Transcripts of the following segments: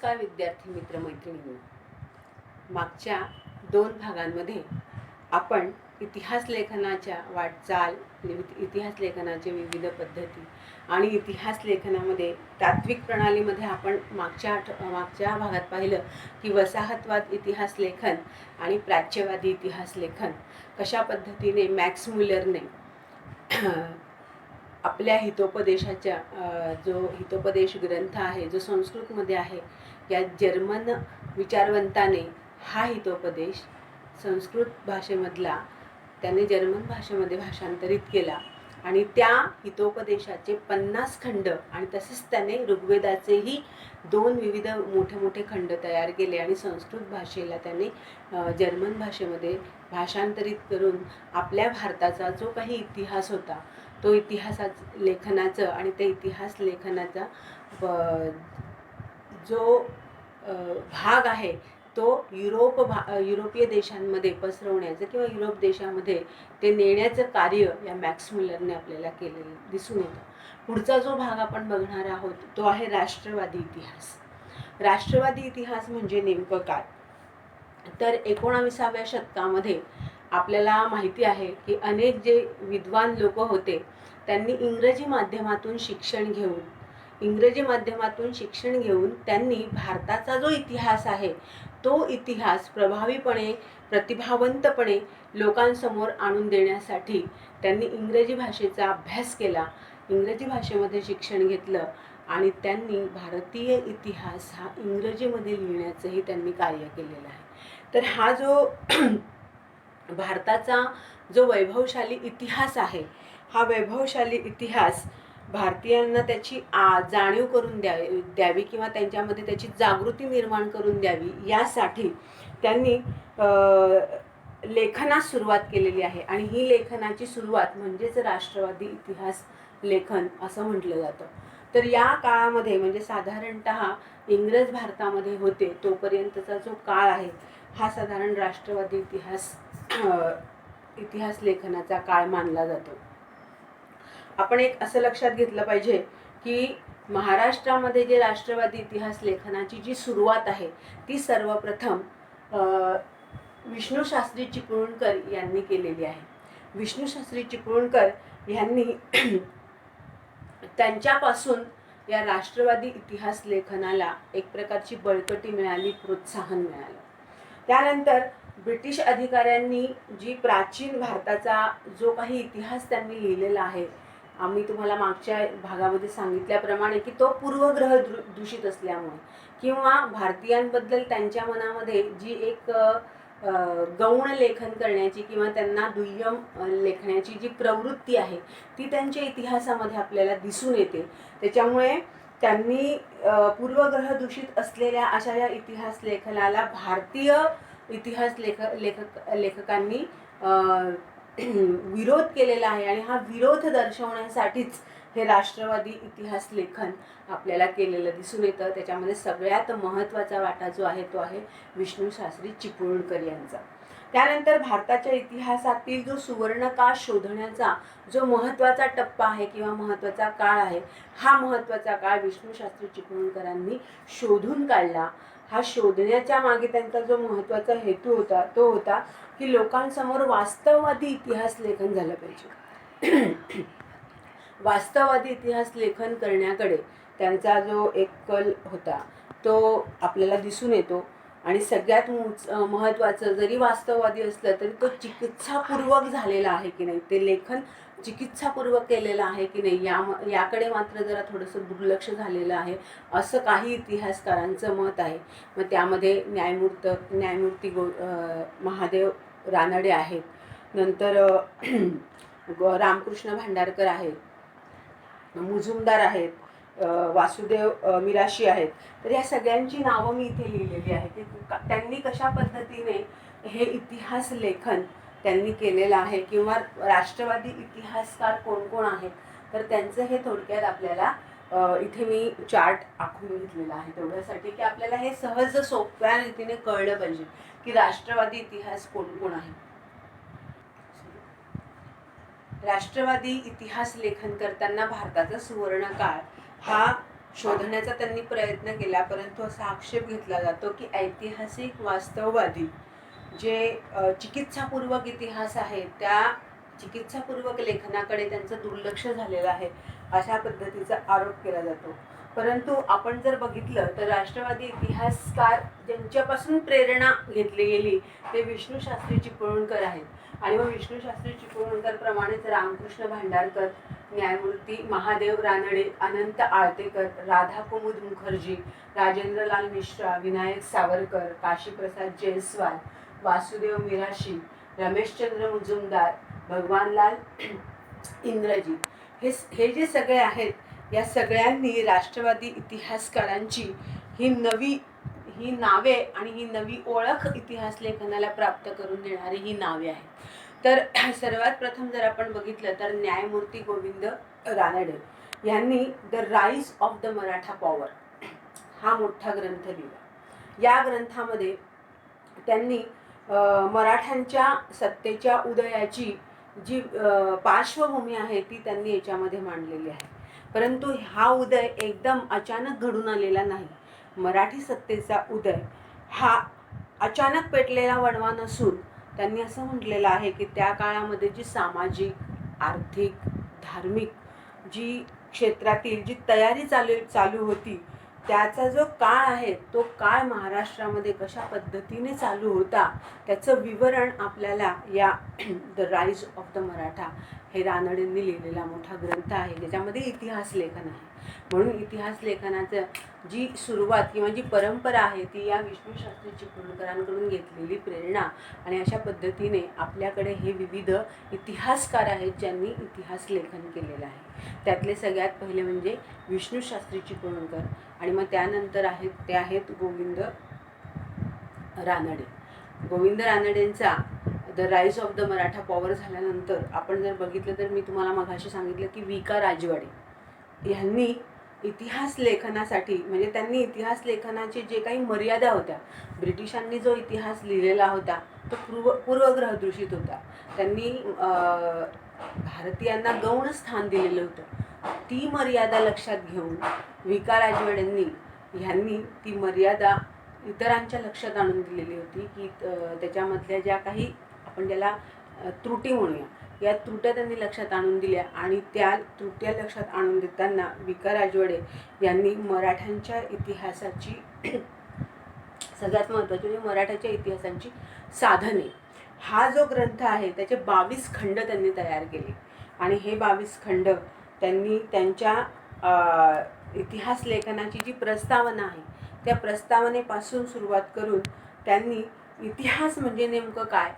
नमस्कार विद्यार्थी मित्र मैत्रिणींनो, मागच्या 2 भागांमध्ये आपण इतिहास लेखनाच्या वाटचाल, इतिहास लेखनाचे विविध पद्धती आणि इतिहास लेखनामध्ये तात्विक प्रणालीमध्ये आपण मागच्या भागात पाहिलं की वसाहतवाद इतिहास लेखन आणि प्राच्यवादी इतिहास लेखन कशा पद्धतीने मॅक्स मुलरने आपल्या हितोपदेशाच्या जो हितोपदेश ग्रंथ आहे जो संस्कृतमध्ये आहे, या जर्मन विचारवंताने हा हितोपदेश संस्कृत भाषेमधला त्याने जर्मन भाषेमध्ये भाषांतरित केला आणि त्या हितोपदेशाचे 50 खंड आणि तसेच त्याने ऋग्वेदाचेही 2 विविध मोठे मोठे खंड तयार केले आणि संस्कृत भाषेला त्याने जर्मन भाषेमध्ये भाषांतरित करून आपल्या भारताचा जो काही इतिहास होता तो लेखनाचं आणि त्या इतिहास लेखनाचा जो भाग आहे तो युरोपीय देशांमध्ये पसरवण्याचं किंवा युरोप देशामध्ये ते नेण्याचं कार्य या मॅक्स मुलरने आपल्याला केलेलं दिसून येतं. पुढचा जो भाग आपण बघणार आहोत तो आहे राष्ट्रवादी इतिहास. राष्ट्रवादी इतिहास म्हणजे नेमकं काय? तर 19व्या शतकामध्ये आपल्याला माहिती आहे की अनेक जे विद्वान लोक होते त्यांनी इंग्रजी माध्यमातून शिक्षण घेऊन त्यांनी भारताचा जो इतिहास आहे तो इतिहास प्रभावीपणे प्रतिभावंतपणे लोकांसमोर आणून देण्यासाठी त्यांनी इंग्रजी भाषेचा अभ्यास केला, इंग्रजी भाषेमध्ये शिक्षण घेतलं आणि त्यांनी भारतीय इतिहास हा इंग्रजीमध्ये लिहिण्याचंही त्यांनी कार्य केलेलं आहे. तर हा जो भारताचा जो वैभवशाली इतिहास आहे, हा वैभवशाली इतिहास भारतीयांना त्याची जाणीव करून द्यावी किंवा त्यांच्यामध्ये त्याची जागृती निर्माण करून द्यावी यासाठी त्यांनी लेखनास सुरुवात केलेली आहे आणि ही लेखनाची सुरुवात म्हणजेच राष्ट्रवादी इतिहास लेखन असं म्हटलं जातं. तर या काळामध्ये म्हणजे साधारणतः इंग्रज भारतामध्ये होते तोपर्यंतचा जो काळ आहे हा साधारण राष्ट्रवादी इतिहास लेखनाचा काळ मानला जातो. आपण एक असं लक्षात घेतलं पाहिजे की महाराष्ट्रामध्ये जे राष्ट्रवादी इतिहास लेखनाची जी सुरुवात आहे ती सर्वप्रथम विष्णुशास्त्री चिपळूणकर यांनी केलेली आहे. विष्णुशास्त्री चिपळूणकर यांनी त्यांच्यापासून या राष्ट्रवादी इतिहास लेखनाला एक प्रकारची बळकटी मिळाली, प्रोत्साहन मिळालं. त्यानंतर ब्रिटिश अधिकाऱ्यांनी जी प्राचीन भारताचा जो काही इतिहास त्यांनी लिहिलेला आहे, आम्ही तुम्हाला मागच्या भागामध्ये सांगितल्याप्रमाणे की तो पूर्वग्रह दूषित असल्यामुळे किंवा भारतीयांबद्दल त्यांच्या मनामध्ये जी एक गौण लेखन करण्याची किंवा त्यांना दुय्यम लेखण्याची जी प्रवृत्ती आहे ती त्यांच्या इतिहासामध्ये आपल्याला दिसून येते. त्याच्यामुळे त्यांनी पूर्वग्रह दूषित असलेल्या अशा या इतिहास लेखनाला भारतीय इतिहास लेखकांनी विरोध केलेला आहे आणि हा विरोध दर्शवण्यासाठीच हे राष्ट्रवादी इतिहास लेखन आपल्याला केलेलं दिसून येतं. त्याच्यामध्ये सगळ्यात महत्त्वाचा वाटा जो आहे तो आहे विष्णुशास्त्री चिपळूणकर यांचा. त्यानंतर भारताच्या इतिहासातील जो सुवर्णकाळ शोधण्याचा जो महत्त्वाचा टप्पा आहे किंवा महत्त्वाचा काळ आहे, हा महत्त्वाचा काळ विष्णुशास्त्री चिपळूणकरांनी शोधून काढला. हा शोधण्याच्या मागे त्यांचा जो महत्त्वाचा हेतू होता तो होता की लोकांसमोर वास्तववादी इतिहास लेखन झालं पाहिजे. वास्तववादी इतिहास लेखन करण्याकडे त्यांचा जो एक कल होता तो आपल्याला दिसून येतो. आणि सगळ्यात महत्त्वाचं, जरी वास्तववादी असलं तरी तो चिकित्सापूर्वक झालेला आहे की नाही, ते लेखन चिकित्सापूर्वक केलेलं आहे की नाही याकडे मात्र जरा थोडंसं दुर्लक्ष झालेलं आहे असं काही इतिहासकारांचं मत आहे. मग त्यामध्ये न्यायमूर्ती महादेव रानडे आहेत, नंतर रामकृष्ण भांडारकर आहेत, मुजुमदार आहेत, वासुदेव मिराशी आहेत. तर या सगळ्यांची नावं मी इथे लिहिलेली आहेत की त्यांनी कशा पद्धतीने हे इतिहास लेखन त्यांनी केलेलं आहे किंवा राष्ट्रवादी इतिहासकार कोण कोण आहेत तर त्यांचं हे थोडक्यात आपल्याला इथे मी चार्ट आखून घेतलेला आहे तेवढ्यासाठी की आपल्याला हे सहज सोप्या रीतीने कळलं पाहिजे की राष्ट्रवादी इतिहास कोण कोण आहे. राष्ट्रवादी इतिहास लेखन करताना भारताचा सुवर्णकाळ हा शोधण्याचा त्यांनी प्रयत्न केला, परंतु असा आक्षेप घेतला जातो की ऐतिहासिक वास्तववादी जे चिकित्सापूर्वक इतिहास आहे त्या चिकित्सापूर्वक लेखनाकडे त्यांचं दुर्लक्ष झालेलं आहे, अशा पद्धतीचा आरोप केला जातो. परंतु आपण जर बघितलं तर राष्ट्रवादी इतिहासकार ज्यांच्यापासून प्रेरणा घेतली गेली ते विष्णूशास्त्री चिपळूणकर आहेत. आणि मग विष्णूशास्त्री चिपळूणकर प्रमाणेच रामकृष्ण भांडारकर, न्यायमूर्ती महादेव रानडे, अनंत आळतेकर, राधा कुमुद मुखर्जी, राजेंद्रलाल मिश्रा, विनायक सावरकर, काशीप्रसाद जयस्वाल, वासुदेव मिराशी, रमेशचंद्र मुजुमदार, भगवानलाल इंद्रजीत, हे जे सगळे आहेत, या सगळ्यांनी राष्ट्रवादी इतिहासकारांची ही नावे आणि ही नवी ओळख इतिहास लेखनाला प्राप्त करून देणारी ही नावे आहेत. तर सर्वात प्रथम जर आपण बघितलं तर न्यायमूर्ती गोविंद रानडे यांनी the rise of the Maratha power हा मोठा ग्रंथ लिहिला. या ग्रंथामध्ये त्यांनी मराठ्यांच्या सत्तेच्या उदयाची जी पार्श्वभूमी आहे ती त्यांनी याच्यामध्ये मांडलेली आहे. परंतु हा उदय एकदम अचानक घडून आलेला नाही. मराठी सत्तेचा उदय हा अचानक पेटलेला वणवा नसून त्यांनी असं म्हटलेलं आहे की त्या काळामध्ये जी सामाजिक, आर्थिक, धार्मिक जी क्षेत्रातील जी तयारी चालू होती त्याचा जो काळ आहे तो काळ महाराष्ट्रामध्ये कशा पद्धतीने चालू होता त्याचं विवरण आपल्याला या the rise of the Maratha हे रानडेंनी लिहिलेला मोठा ग्रंथ आहे, ज्याच्यामध्ये इतिहास लेखन आहे. म्हणून इतिहास लेखनाचं जी सुरुवात किंवा जी परंपरा आहे ती या विष्णूशास्त्री चिपळूणकरांकडून घेतलेली प्रेरणा, आणि अशा पद्धतीने आपल्याकडे हे विविध इतिहासकार आहेत ज्यांनी इतिहास लेखन केलेलं आहे. त्यातले सगळ्यात पहिले म्हणजे विष्णूशास्त्री चिपळूणकर, आणि मग त्यानंतर ते आहेत गोविंद रानडे. गोविंद रानडेंचा the rise of the Maratha power झाल्यानंतर आपण जर बघितलं तर मी तुम्हाला मघाशी सांगितलं की वि.का. राजवाडे यांनी इतिहास लेखनासाठी म्हणजे त्यांनी इतिहास लेखनाचे जे काही मर्यादा होत्या, ब्रिटिशांनी जो इतिहास लिहिलेला होता तो पूर्वग्रह दूषित होता, त्यांनी भारतीयांना गौण स्थान दिलेलं होतं. ती मर्यादा लक्षात घेऊन वि.का. ह्यांनी ती मर्यादा इतरांच्या लक्षात आणून दिलेली होती की त्याच्यामधल्या ज्या काही आपण ज्याला त्रुटी म्हणूया, या त्रुट्या त्यांनी लक्षात आणून दिल्या, आणि त्या त्रुट्या लक्षात आणून देताना वि.का. राजवाडे यांनी मराठ्यांच्या इतिहासाची सगळ्यात महत्त्वाची म्हणजे मराठ्याच्या इतिहासाची साधने हा जो ग्रंथ आहे त्याचे 22 खंड त्यांनी तयार केले. आणि हे 22 खंड त्यांनी त्यांच्या इतिहास लेखनाची जी प्रस्तावना आहे त्या प्रस्तावनेपासून सुरुवात करून त्यांनी इतिहास म्हणजे नेमकं काय,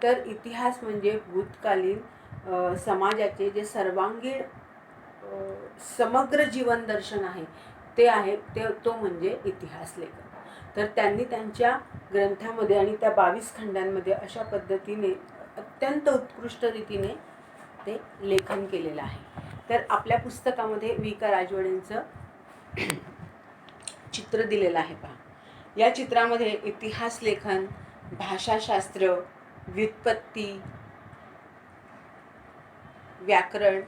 तर इतिहास म्हणजे भूतकालीन समाजाचे जे सर्वांगीण समग्र जीवन दर्शन आहे ते आहे तो म्हणजे इतिहास लेखन. तर त्यांनी त्यांच्या ग्रंथामध्ये आणि त्या 22 खंडांमध्ये अशा पद्धतीने अत्यंत उत्कृष्ट रीतीने ते लेखन केलेलं आहे. तर आपल्या पुस्तकामध्ये वि.का. राजवाडेंचं चित्र दिलेलं आहे पहा. या चित्रामध्ये इतिहास लेखन, भाषाशास्त्र, व्युत्पत्ती, व्याकरण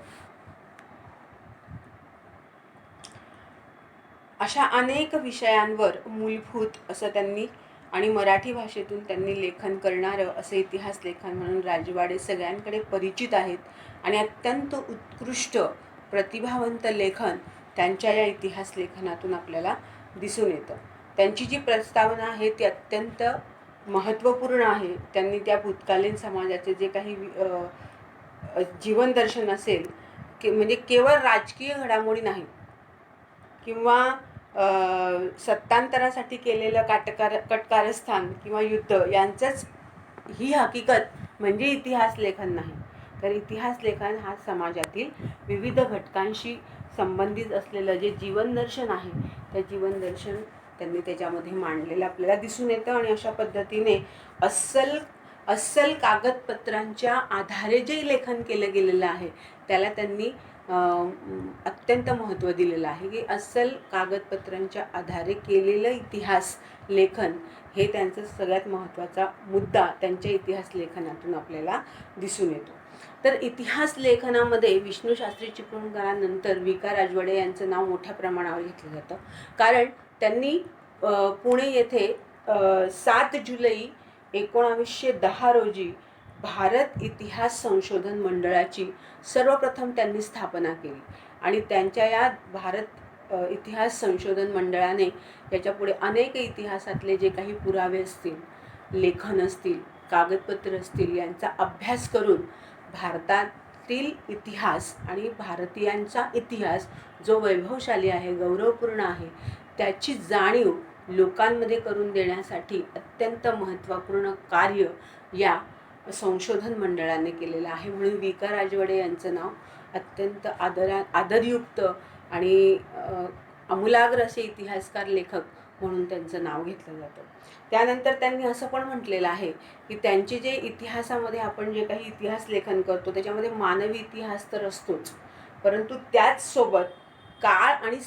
अशा अनेक विषयांवर मूलभूत असं त्यांनी आणि मराठी भाषेतून त्यांनी लेखन करणारं असं इतिहास लेखन म्हणून राजवाडे सगळ्यांकडे परिचित आहेत. आणि अत्यंत उत्कृष्ट प्रतिभावंत लेखन त्यांच्या या इतिहास लेखनातून आपल्याला दिसून येतं. त्यांची जी प्रस्तावना आहे ती अत्यंत महत्त्वपूर्ण आहे. त्यांनी त्या भूतकालीन समाजाचे जे काही जीवन दर्शन असेल म्हणजे केवळ राजकीय घडामोडी नाही किंवा सत्तांतरासाठी केलेलं कटकारस्थान किंवा युद्ध यांचंच ही हकीकत म्हणजे इतिहास लेखन नाही, तर इतिहास लेखन हा समाजातील विविध घटकांशी संबंधित असलेलं जे जीवनदर्शन आहे त्या जीवनदर्शन त्यांनी त्याच्यामध्ये मांडलेलं आपल्याला दिसून येतं. आणि अशा पद्धतीने अस्सल कागदपत्रांच्या आधारे जे लेखन केलं गेलेलं आहे त्याला त्यांनी अत्यंत महत्त्व दिलेलं आहे की अस्सल कागदपत्रांच्या आधारे केलेलं इतिहास लेखन हे त्यांचं सगळ्यात महत्त्वाचा मुद्दा त्यांच्या इतिहास लेखनातून आपल्याला दिसून येतो. तर इतिहास लेखनामध्ये विष्णू शास्त्री चिपळूणकरांनंतर वि का राजवाडे यांचं नाव मोठ्या प्रमाणावर घेतलं जातं. कारण त्यांनी पुणे येथे 7 जुलै 1910 रोजी भारत इतिहास संशोधन मंडळाची सर्वप्रथम त्यांनी स्थापना केली. आणि त्यांच्या या भारत इतिहास संशोधन मंडळाने याच्यापुढे अनेक इतिहासातले जे काही पुरावे असतील, लेखन असतील, कागदपत्र असतील, यांचा अभ्यास करून भारतातील इतिहास आणि भारतीयांचा इतिहास जो वैभवशाली आहे, गौरवपूर्ण आहे, त्याची जाणीव लोकांमध्ये करून देण्यासाठी अत्यंत महत्त्वपूर्ण कार्य या संशोधन मंडळाने केलेलं आहे. म्हणून वि का राजवाडे यांचं नाव अत्यंत आदरयुक्त आणि आमूलाग्र असे इतिहासकार, लेखक म्हणून त्यांचं नाव घेतलं जातं. त्यानंतर त्यांनी असं पण म्हटलेलं आहे की त्यांचे जे इतिहासामध्ये आपण जे काही इतिहास लेखन करतो त्याच्यामध्ये मानवी इतिहास तर असतोच, परंतु त्याचसोबत काळ,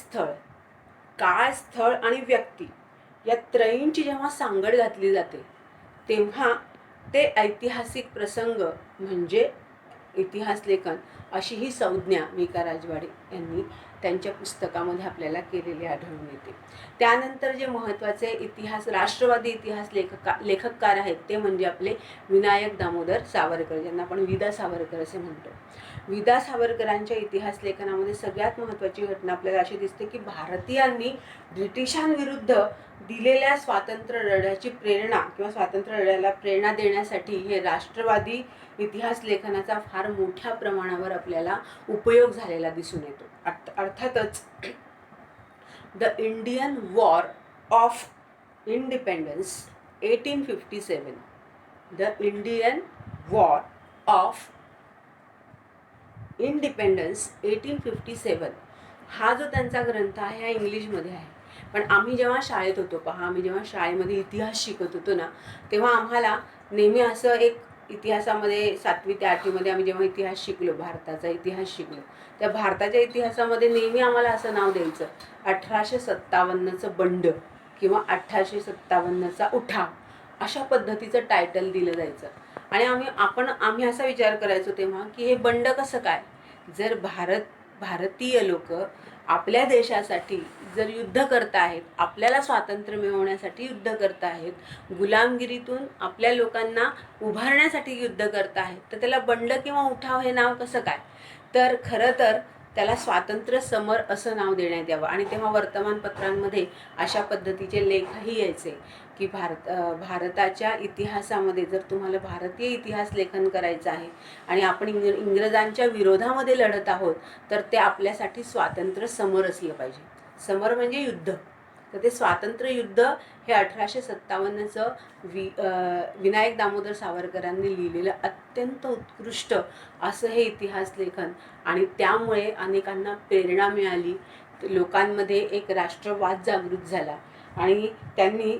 स्थळ आणि व्यक्ती या त्रयींची जेव्हा सांगड घातली जाते तेव्हा ते ऐतिहासिक प्रसंग म्हणजे इतिहास लेखन अशी ही संज्ञा वि का राजवाडे यांनी त्यांच्या पुस्तकामध्ये आपल्याला केलेली आढळून येते. त्यानंतर जे महत्त्वाचे राष्ट्रवादी इतिहास लेखककार आहेत ते म्हणजे आपले विनायक दामोदर सावरकर, ज्यांना आपण विदा सावरकर असे म्हणतो. विदा सावरकरांच्या इतिहास लेखनामध्ये सगळ्यात महत्त्वाची घटना आपल्याला अशी दिसते की भारतीयांनी ब्रिटिशांविरुद्ध दिलेल्या स्वातंत्र्य लढ्याची प्रेरणा किंवा स्वातंत्र्य लढ्याला प्रेरणा देण्यासाठी हे राष्ट्रवादी इतिहास लेखनाचा फार मोठ्या प्रमाणावर आपल्याला उपयोग झालेला दिसून येतो. अर्थातच the Indian war of independence 1857, the Indian war of independence 1857 हा जो त्यांचा ग्रंथ आहे हा इंग्लिशमध्ये आहे. पण आम्ही जेव्हा शाळेत होतो, आम्ही जेव्हा शाळेमध्ये इतिहास शिकत होतो ना, तेव्हा आम्हाला नेहमी असं एक इतिहासामध्ये 7वी ते 8वीमध्ये आम्ही जेव्हा इतिहास शिकलो, भारताचा इतिहास शिकलो, त्या भारताच्या इतिहासामध्ये नेहमी आम्हाला असं नाव द्यायचं 1857चं बंड किंवा 1857चा उठाव, अशा पद्धतीचं टायटल दिलं जायचं. आणि आम्ही असा विचार करायचो तेव्हा की हे बंड कसं काय? जर भारतीय लोक आपल्या देशासाठी जर युद्ध करत आहेत, आपल्याला स्वातंत्र्य मिळवण्यासाठी युद्ध करत आहेत, गुलामगिरीतून आपल्या लोकांना उभारण्यासाठी युद्ध करत आहेत, तर त्याला बंड किंवा उठाव हे नाव कसं काय? तर खरं तर त्याला स्वातंत्र्य समर असं नाव देण्यात यावं. आणि तेव्हा वर्तमानपत्रांमध्ये अशा पद्धतीचे लेखही यायचे की भारताच्या इतिहासामध्ये जर तुम्हाला भारतीय इतिहास लेखन करायचं आहे आणि आपण इंग्रजांच्या विरोधामध्ये लढत आहोत, तर ते आपल्यासाठी स्वातंत्र्य समर असलं पाहिजे. समर म्हणजे युद्ध, तर ते स्वातंत्र्य युद्ध हे 1857चं विनायक दामोदर सावरकरांनी लिहिलेलं अत्यंत उत्कृष्ट असं हे इतिहास लेखन. आणि त्यामुळे अनेकांना प्रेरणा मिळाली, लोकांमध्ये एक राष्ट्रवाद जागृत झाला आणि त्यांनी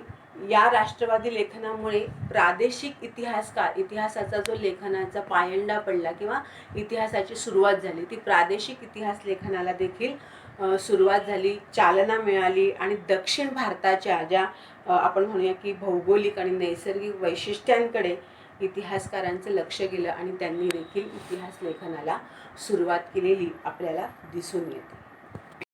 या राष्ट्रवादी लेखनामुळे प्रादेशिक इतिहासाचा जो लेखनाचा पायंडा पडला किंवा इतिहासाची सुरुवात झाली, ती प्रादेशिक इतिहास लेखनाला देखील सुरुवात झाली, चालना मिळाली. आणि दक्षिण भारताच्या ज्या आपण म्हणूया की भौगोलिक आणि नैसर्गिक वैशिष्ट्यांकडे इतिहासकारांचं लक्ष गेलं आणि त्यांनी देखील इतिहास लेखनाला सुरुवात केलेली आपल्याला दिसून येते.